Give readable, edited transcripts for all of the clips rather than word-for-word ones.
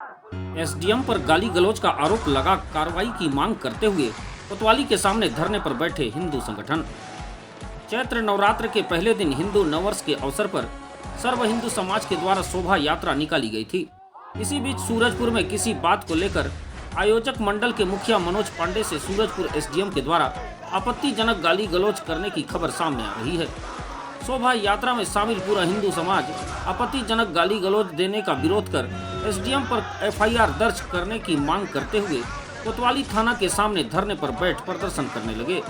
SDM पर गाली गलौज का आरोप लगा कार्रवाई की मांग करते हुए कोतवाली के सामने धरने पर बैठे हिंदू संगठन। चैत्र नवरात्र के पहले दिन हिंदू नववर्ष के अवसर पर सर्व हिंदू समाज के द्वारा शोभा यात्रा निकाली गई थी। इसी बीच सूरजपुर में किसी बात को लेकर आयोजक मंडल के मुखिया मनोज पांडे से सूरजपुर एसडीएम के द्वारा आपत्तिजनक गाली गलौज करने की खबर सामने आ रही है। शोभा यात्रा में शामिल पूरा हिंदू समाज आपत्तिजनक गाली गलौज देने का विरोध कर एसडीएम पर एफआईआर दर्ज करने की मांग करते हुए कोतवाली थाना के सामने धरने पर बैठ प्रदर्शन करने लगे।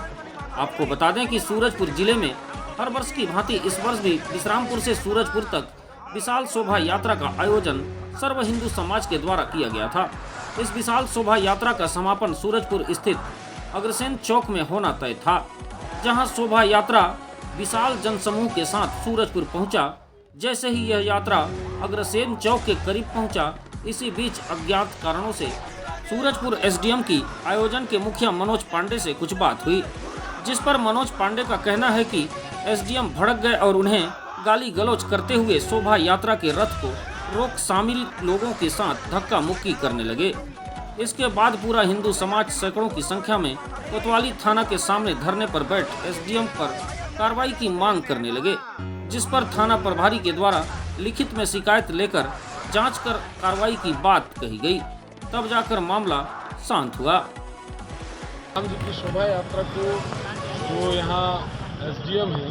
आपको बता दें कि सूरजपुर जिले में हर वर्ष की भांति इस वर्ष भी विश्रामपुर से सूरजपुर तक विशाल शोभा यात्रा का आयोजन सर्व हिंदू समाज के द्वारा किया गया था। इस विशाल शोभा यात्रा का समापन सूरजपुर स्थित अग्रसेन चौक में होना तय था, जहां शोभा यात्रा विशाल जनसमूह के साथ सूरजपुर पहुंचा। जैसे ही यह यात्रा अग्रसेन चौक के करीब पहुंचा, इसी बीच अज्ञात कारणों से सूरजपुर एसडीएम की आयोजन के मुखिया मनोज पांडे से कुछ बात हुई, जिस पर मनोज पांडे का कहना है कि एसडीएम भड़क गए और उन्हें गाली गलौज करते हुए शोभा यात्रा के रथ को रोक शामिल लोगों के साथ धक्का मुक्की करने लगे। इसके बाद पूरा हिंदू समाज सैकड़ों की संख्या में कोतवाली थाना के सामने धरने पर बैठ एसडीएम पर कार्रवाई की मांग करने लगे, जिस पर थाना प्रभारी के द्वारा लिखित में शिकायत लेकर जांच कर कार्रवाई की बात कही गई। तब जाकर मामला शांत हुआ। राम जी की शोभा यात्रा को जो यहाँ एसडीएम है,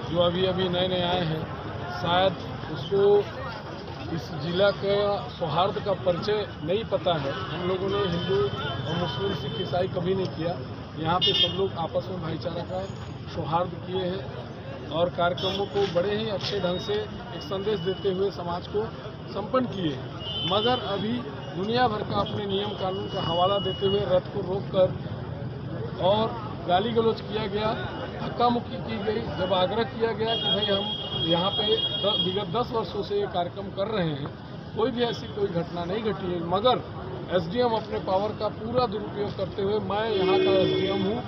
जो अभी नए आए हैं, शायद उसको इस जिला का सौहार्द का परिचय नहीं पता है। हम लोगों ने हिंदू और मुस्लिम सिख ईसाई कभी नहीं किया। यहाँ पे सब लोग आपस में भाईचारा का सौहार्द किए हैं और कार्यक्रमों को बड़े ही अच्छे ढंग से एक संदेश देते हुए समाज को संपन्न किए हैं। मगर अभी दुनिया भर का अपने नियम कानून का हवाला देते हुए रथ को रोककर और गाली गलौज किया गया, धक्का मुक्की की गई। जब आग्रह किया गया कि भाई हम यहाँ पे विगत 10 वर्षों से ये कार्यक्रम कर रहे हैं, कोई भी ऐसी कोई घटना नहीं घटी है, मगर एसडीएम अपने पावर का पूरा दुरुपयोग करते हुए, मैं यहाँ का एसडीएम हूँ,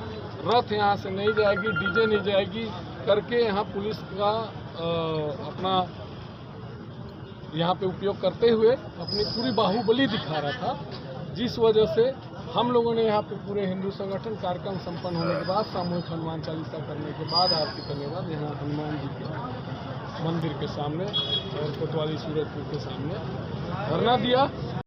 रथ यहाँ से नहीं जाएगी, डीजे नहीं जाएगी करके यहाँ पुलिस का अपना यहाँ पे उपयोग करते हुए अपनी पूरी बाहुबली दिखा रहा था, जिस वजह से हम लोगों ने यहाँ पे पूरे हिंदू संगठन कार्यक्रम संपन्न होने के बाद सामूहिक हनुमान चालीसा करने के बाद आरती करने के बाद यहाँ हनुमान जी के मंदिर के सामने और कोतवाली सूरजपुर के सामने धरना दिया।